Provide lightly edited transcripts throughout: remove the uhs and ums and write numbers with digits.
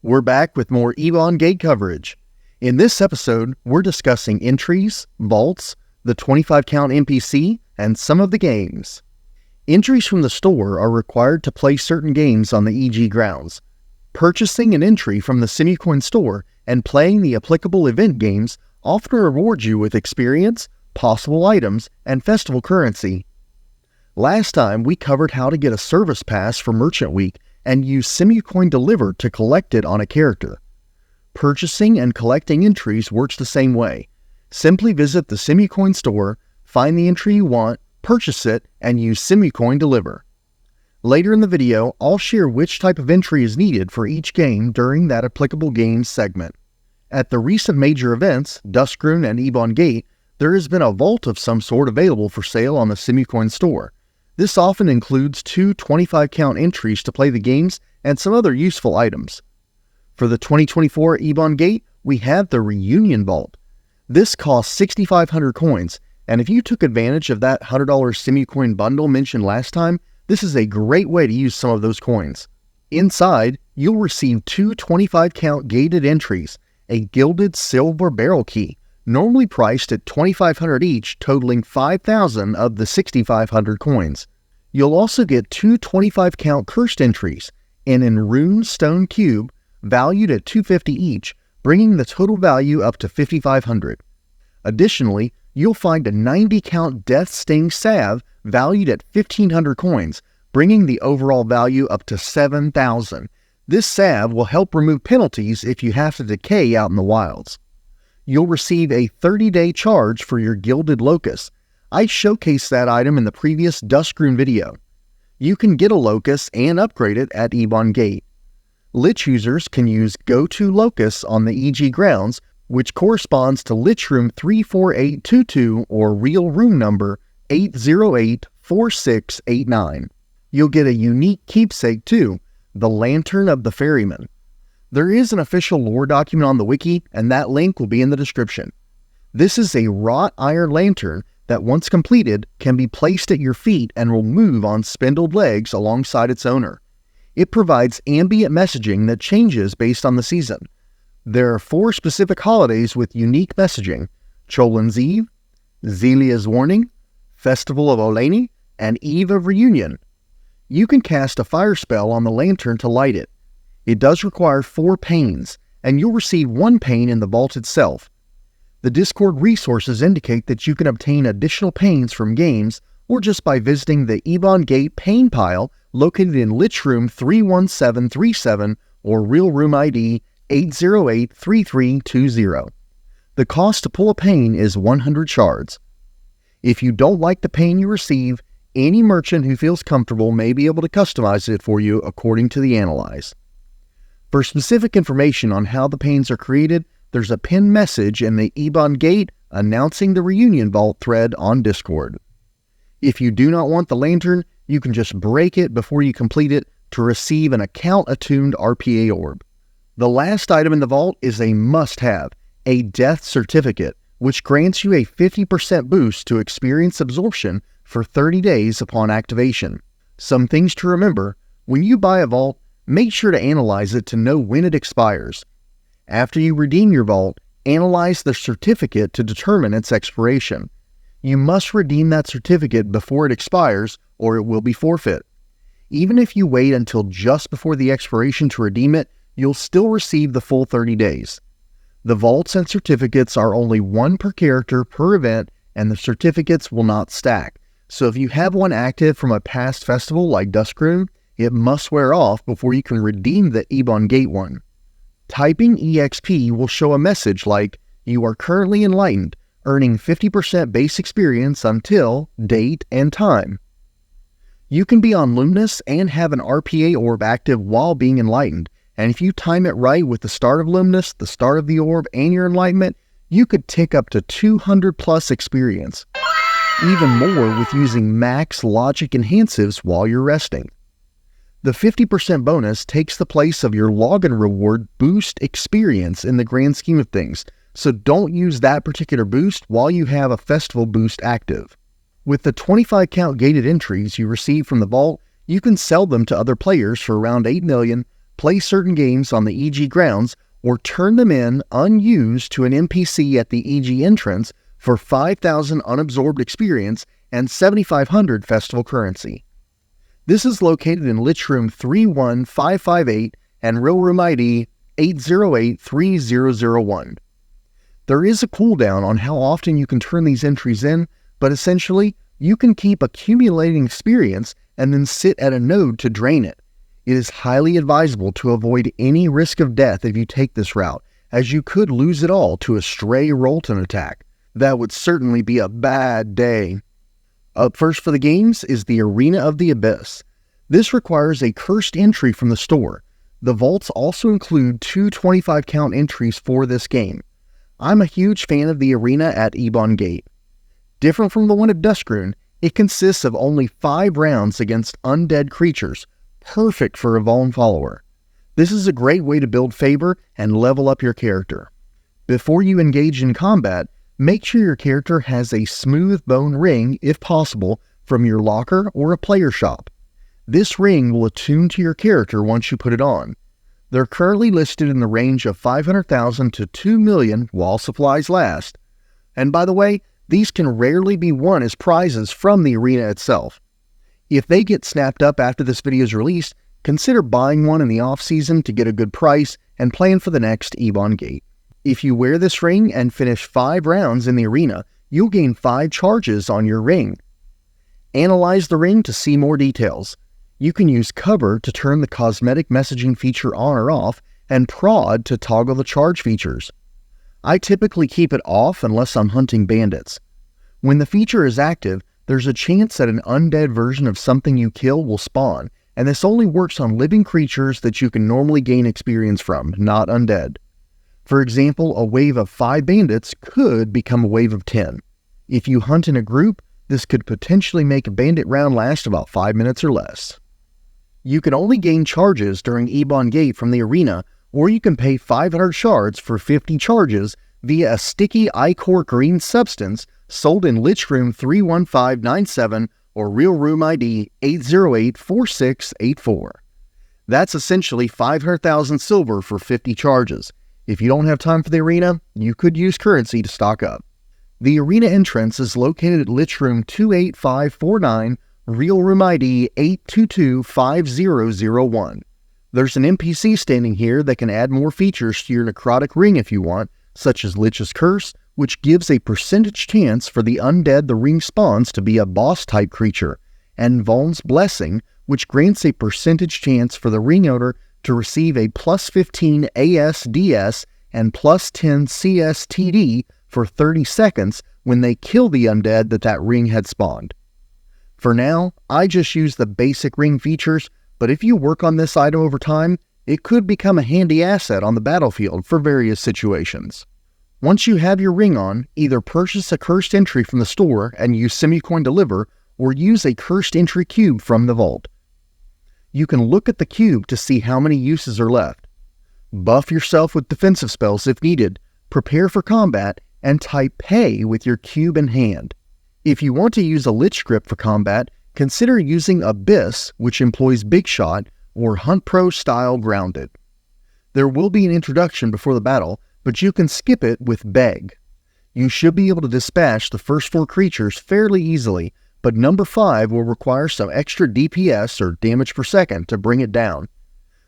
We're back with more Ebon Gate coverage. In this episode, we're discussing entries, vaults, the 25 count NPC, and some of the games. Entries from the store are required to play certain games on the EG grounds. Purchasing an entry from the SimuCoin Store and playing the applicable event games often rewards you with experience, possible items, and festival currency. Last time, we covered how to get a service pass for Merchant Week and use SimuCoin Deliver to collect it on a character. Purchasing and collecting entries works the same way. Simply visit the SimuCoin Store, find the entry you want, purchase it, and use SimuCoin Deliver. Later in the video, I'll share which type of entry is needed for each game during that applicable games segment. At the recent major events, Duskroon and Ebon Gate, there has been a vault of some sort available for sale on the SimuCoin Store. This often includes 2 25 count entries to play the games and some other useful items. For the 2024 Ebon Gate, we have the Reunion Vault. This costs 6,500 coins, and if you took advantage of that $100 SimuCoin bundle mentioned last time, this is a great way to use some of those coins. Inside, you'll receive 2 25 count gated entries, a Gilded silver barrel key, normally priced at 2,500 each, totaling 5,000 of the 6,500 coins. You'll also get 2 25 count cursed entries, an Enruned stone cube valued at 250 each, bringing the total value up to 5,500. Additionally, you'll find a 90 count Death Sting salve valued at 1,500 coins, bringing the overall value up to 7,000. This salve will help remove penalties if you have to decay out in the wilds. You'll receive a 30-day charge for your Gilded Locus. I showcased that item in the previous Duskroon video. You can get a Locus and upgrade it at Ebon Gate. Lich users can use Go To Locus on the EG grounds, which corresponds to Lich Room 34822 or real room number 8084689. You'll get a unique keepsake too, the Lantern of the Ferryman. There is an official lore document on the wiki, and that link will be in the description. This is a wrought iron lantern that, once completed, can be placed at your feet and will move on spindled legs alongside its owner. It provides ambient messaging that changes based on the season. There are 4 specific holidays with unique messaging: Cholin's Eve, Zelia's Warning, Festival of Oleni, and Eve of Reunion. You can cast a fire spell on the lantern to light it. It does require 4 panes, and you'll receive 1 pane in the vault itself. The Discord resources indicate that you can obtain additional panes from games or just by visiting the Ebon Gate pane pile located in Lich Room 31737 or Real Room ID 8083320. The cost to pull a pane is 100 shards. If you don't like the pane you receive, any merchant who feels comfortable may be able to customize it for you according to the analyze. For specific information on how the panes are created, there's a pinned message in the Ebon Gate announcing the Reunion Vault thread on Discord. If you do not want the lantern, you can just break it before you complete it to receive an account-attuned RPA orb. The last item in the vault is a must-have, a Death Certificate, which grants you a 50% boost to experience absorption for 30 days upon activation. Some things to remember: when you buy a vault, make sure to analyze it to know when it expires. After you redeem your vault, analyze the certificate to determine its expiration. You must redeem that certificate before it expires or it will be forfeit. Even if you wait until just before the expiration to redeem it, you'll still receive the full 30 days. The vaults and certificates are only 1 per character per event, and the certificates will not stack. So if you have one active from a past festival like Duskroon, it must wear off before you can redeem the Ebon Gate one. Typing EXP will show a message like, "You are currently enlightened, earning 50% base experience until date and time." You can be on Luminous and have an RPA orb active while being enlightened, and if you time it right with the start of Luminous, the start of the orb, and your enlightenment, you could tick up to 200 plus experience. Even more with using max logic enhansives while you're resting. The 50% bonus takes the place of your login reward boost experience in the grand scheme of things, so don't use that particular boost while you have a festival boost active. With the 25 count gated entries you receive from the vault, you can sell them to other players for around 8 million, play certain games on the EG grounds, or turn them in unused to an NPC at the EG entrance for 5,000 unabsorbed experience and 7,500 festival currency. This is located in Lich Room 31558 and Real Room ID 8083001. There is a cooldown on how often you can turn these entries in, but essentially, you can keep accumulating experience and then sit at a node to drain it. It is highly advisable to avoid any risk of death if you take this route, as you could lose it all to a stray Rolton attack. That would certainly be a bad day. Up first for the games is the Arena of the Abyss. This requires a cursed entry from the store. The vaults also include 2 25-count entries for this game. I'm a huge fan of the arena at Ebon Gate. Different from the one at Duskrune, it consists of only 5 rounds against undead creatures, perfect for a Vaughn follower. This is a great way to build favor and level up your character. Before you engage in combat, make sure your character has a smooth bone ring, if possible, from your locker or a player shop. This ring will attune to your character once you put it on. They're currently listed in the range of 500,000 to 2 million while supplies last. And by the way, these can rarely be won as prizes from the arena itself. If they get snapped up after this video is released, consider buying one in the off-season to get a good price and plan for the next Ebon Gate. If you wear this ring and finish 5 rounds in the arena, you'll gain 5 charges on your ring. Analyze the ring to see more details. You can use cover to turn the cosmetic messaging feature on or off, and prod to toggle the charge features. I typically keep it off unless I'm hunting bandits. When the feature is active, there's a chance that an undead version of something you kill will spawn, and this only works on living creatures that you can normally gain experience from, not undead. For example, a wave of 5 bandits could become a wave of 10. If you hunt in a group, this could potentially make a bandit round last about 5 minutes or less. You can only gain charges during Ebon Gate from the arena, or you can pay 500 shards for 50 charges via a sticky ichor green substance sold in Lich Room 31597 or Real Room ID 8084684. That's essentially 500,000 silver for 50 charges. If you don't have time for the arena, you could use currency to stock up. The arena entrance is located at Lich Room 28549, Real Room ID 8225001. There's an NPC standing here that can add more features to your necrotic ring if you want, such as Lich's Curse, which gives a percentage chance for the undead the ring spawns to be a boss-type creature, and Vaughn's Blessing, which grants a percentage chance for the ring owner to receive a plus 15 ASDS and plus 10 CSTD for 30 seconds when they kill the undead that ring had spawned. For now, I just use the basic ring features, but if you work on this item over time, it could become a handy asset on the battlefield for various situations. Once you have your ring on, either purchase a cursed entry from the store and use SimuCoin Deliver, or use a cursed entry cube from the vault. You can look at the cube to see how many uses are left. Buff yourself with defensive spells if needed, prepare for combat, and type pay with your cube in hand. If you want to use a Lich script for combat, consider using Abyss, which employs Big Shot, or Hunt Pro style Grounded. There will be an introduction before the battle, but you can skip it with Beg. You should be able to dispatch the first 4 creatures fairly easily, but number 5 will require some extra DPS or damage per second to bring it down.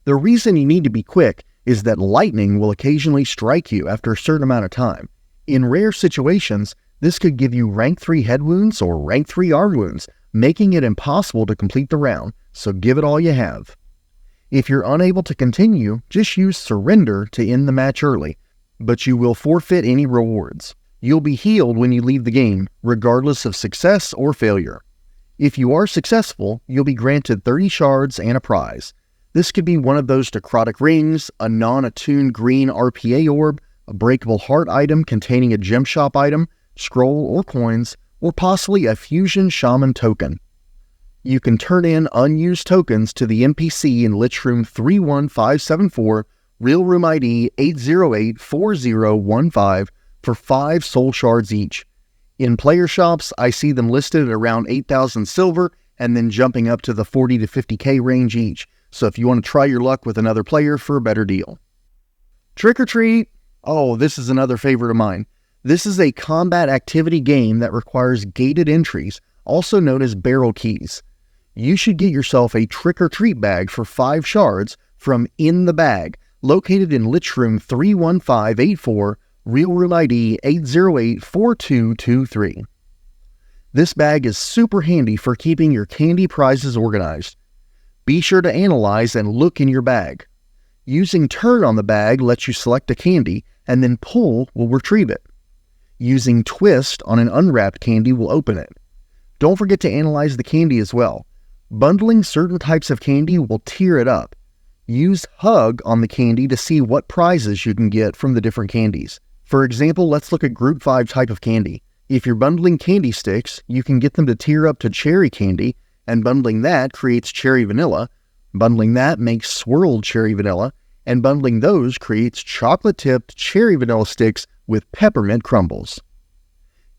The reason you need to be quick is that lightning will occasionally strike you after a certain amount of time. In rare situations, this could give you rank 3 head wounds or rank 3 arm wounds, making it impossible to complete the round, so give it all you have. If you're unable to continue, just use Surrender to end the match early, but you will forfeit any rewards. You'll be healed when you leave the game, regardless of success or failure. If you are successful, you'll be granted 30 shards and a prize. This could be one of those necrotic rings, a non-attuned green RPA orb, a breakable heart item containing a gem shop item, scroll or coins, or possibly a fusion shaman token. You can turn in unused tokens to the NPC in Lich Room 31574, Real Room ID 8084015 for 5 soul shards each. In player shops, I see them listed at around 8,000 silver and then jumping up to the 40 to 50k range each, so if you want to try your luck with another player for a better deal. Trick or Treat! Oh, this is another favorite of mine. This is a combat activity game that requires gated entries, also known as barrel keys. You should get yourself a Trick or Treat bag for 5 shards from In the Bag, located in Lich Room 31584, Real Room ID 8084223. This bag is super handy for keeping your candy prizes organized. Be sure to analyze and look in your bag. Using Turn on the bag lets you select a candy, and then Pull will retrieve it. Using Twist on an unwrapped candy will open it. Don't forget to analyze the candy as well. Bundling certain types of candy will tier it up. Use Hug on the candy to see what prizes you can get from the different candies. For example, let's look at Group 5 type of candy. If you're bundling candy sticks, you can get them to tier up to cherry candy, and bundling that creates cherry vanilla. Bundling that makes swirled cherry vanilla, and bundling those creates chocolate-tipped cherry vanilla sticks with peppermint crumbles.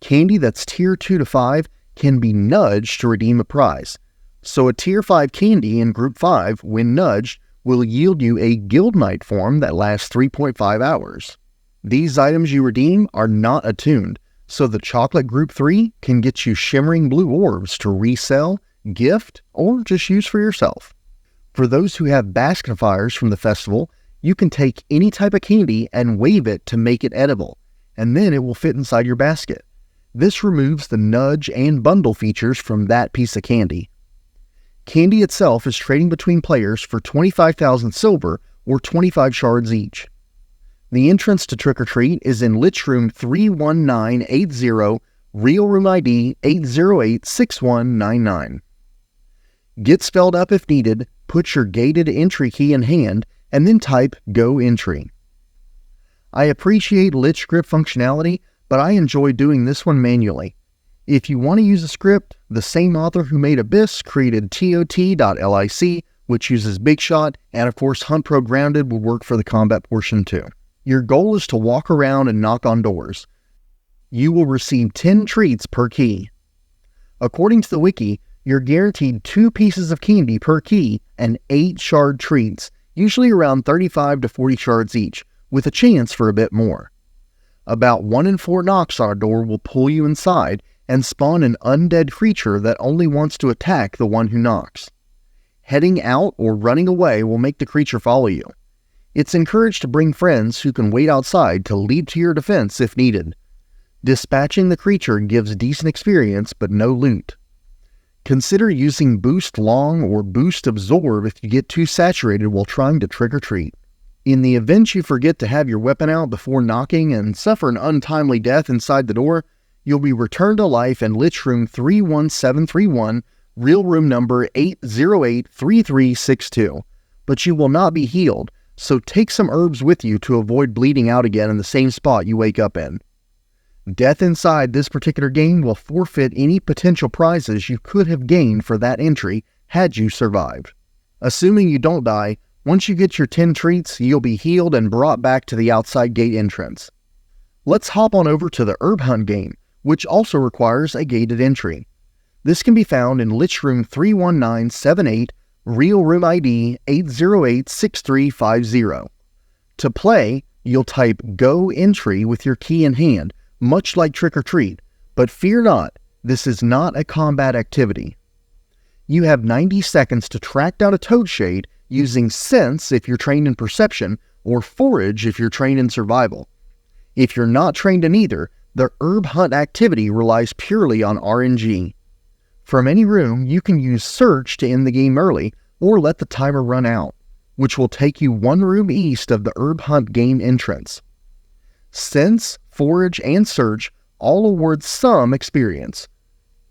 Candy that's tier 2 to 5 can be nudged to redeem a prize. So a tier 5 candy in Group 5, when nudged, will yield you a Guild Knight form that lasts 3.5 hours. These items you redeem are not attuned, so the chocolate Group 3 can get you shimmering blue orbs to resell, gift, or just use for yourself. For those who have basketifiers from the festival, you can take any type of candy and wave it to make it edible, and then it will fit inside your basket. This removes the nudge and bundle features from that piece of candy. Candy itself is trading between players for 25,000 silver or 25 shards each. The entrance to Trick or Treat is in Lich Room 31980, Real Room ID 8086199. Get spelled up if needed, put your gated entry key in hand, and then type Go Entry. I appreciate Lich script functionality, but I enjoy doing this one manually. If you want to use a script, the same author who made Abyss created tot.lic, which uses Big Shot, and of course Hunt Pro Grounded will work for the combat portion too. Your goal is to walk around and knock on doors. You will receive 10 treats per key. According to the wiki, you're guaranteed 2 pieces of candy per key and 8 shard treats, usually around 35 to 40 shards each, with a chance for a bit more. About 1 in 4 knocks on a door will pull you inside and spawn an undead creature that only wants to attack the one who knocks. Heading out or running away will make the creature follow you. It's encouraged to bring friends who can wait outside to leap to your defense if needed. Dispatching the creature gives decent experience but no loot. Consider using Boost Long or Boost Absorb if you get too saturated while trying to Trick or Treat. In the event you forget to have your weapon out before knocking and suffer an untimely death inside the door, you'll be returned to life in Lich Room 31731, Real Room number 8083362. But you will not be healed, so take some herbs with you to avoid bleeding out again in the same spot you wake up in. Death inside this particular game will forfeit any potential prizes you could have gained for that entry had you survived. Assuming you don't die, once you get your 10 treats, you'll be healed and brought back to the outside gate entrance. Let's hop on over to the Herb Hunt game, which also requires a gated entry. This can be found in Lich Room 31978, Real Room ID 8086350. To play, you'll type Go Entry with your key in hand, much like Trick or Treat, but fear not, this is not a combat activity. You have 90 seconds to track down a toadshade using Sense if you're trained in Perception, or Forage if you're trained in Survival. If you're not trained in either, the Herb Hunt activity relies purely on RNG. From any room, you can use Search to end the game early, or let the timer run out, which will take you 1 room east of the Herb Hunt game entrance. Sense, Forage, and Search all award some experience.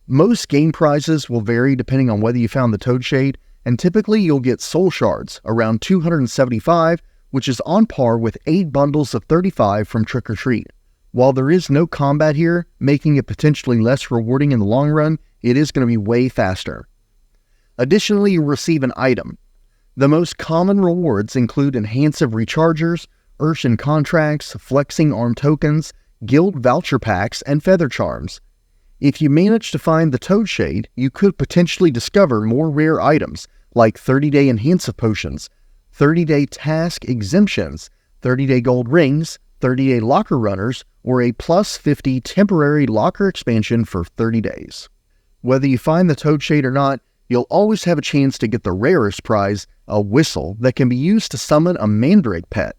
Most game prizes will vary depending on whether you found the toadshade, and typically you'll get soul shards, around 275, which is on par with 8 bundles of 35 from Trick or Treat. While there is no combat here, making it potentially less rewarding in the long run, it is going to be way faster. Additionally, you'll receive an item. The most common rewards include Enhansive Rechargers, Urshan Contracts, Flexing Arm Tokens, Guild Voucher Packs, and Feather Charms. If you manage to find the Toadshade, you could potentially discover more rare items, like 30-day enhancive potions, 30-day task exemptions, 30-day gold rings, 30-day locker runners, or a plus 50 temporary locker expansion for 30 days. Whether you find the toad shade or not, you'll always have a chance to get the rarest prize, a whistle that can be used to summon a mandrake pet.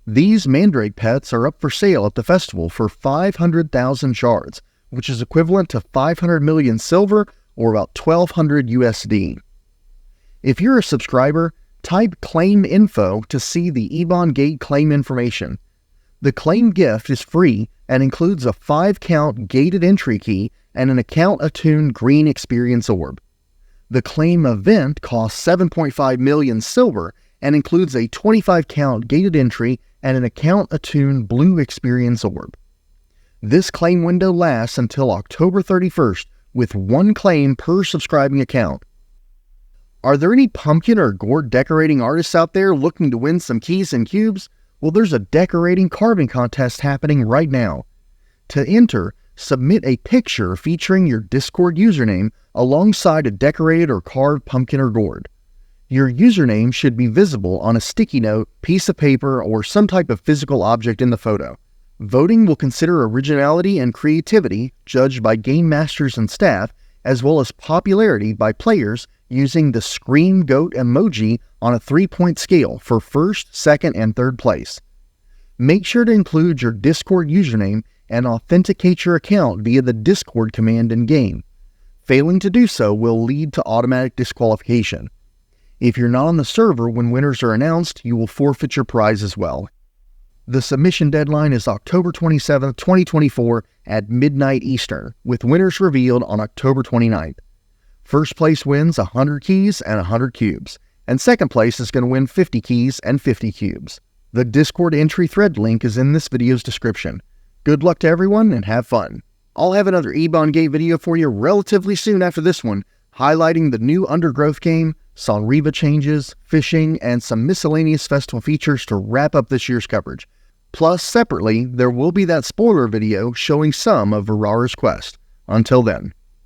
These mandrake pets are up for sale at the festival for 500,000 shards, which is equivalent to 500 million silver or about 1,200 USD. If you're a subscriber, type claim info to see the Ebon Gate claim information. The claim gift is free and includes a 5-count gated entry key and an account-attuned green experience orb. The claim event costs 7.5 million silver and includes a 25-count gated entry and an account-attuned blue experience orb. This claim window lasts until October 31st with 1 claim per subscribing account. Are there any pumpkin or gourd decorating artists out there looking to win some keys and cubes? Well, there's a decorating carving contest happening right now. To enter, submit a picture featuring your Discord username alongside a decorated or carved pumpkin or gourd. Your username should be visible on a sticky note, piece of paper, or some type of physical object in the photo. Voting will consider originality and creativity judged by game masters and staff, as well as popularity by players using the Scream Goat emoji on a 3-point scale for first, second, and third place. Make sure to include your Discord username and authenticate your account via the Discord command in-game. Failing to do so will lead to automatic disqualification. If you're not on the server when winners are announced, you will forfeit your prize as well. The submission deadline is October 27, 2024 at midnight Eastern, with winners revealed on October 29th. First place wins 100 keys and 100 cubes, and second place is going to win 50 keys and 50 cubes. The Discord entry thread link is in this video's description. Good luck to everyone and have fun. I'll have another Ebon Gate video for you relatively soon after this one, highlighting the new Undergrowth game, Sonriva changes, fishing, and some miscellaneous festival features to wrap up this year's coverage. Plus, separately, there will be that spoiler video showing some of Varara's quest. Until then.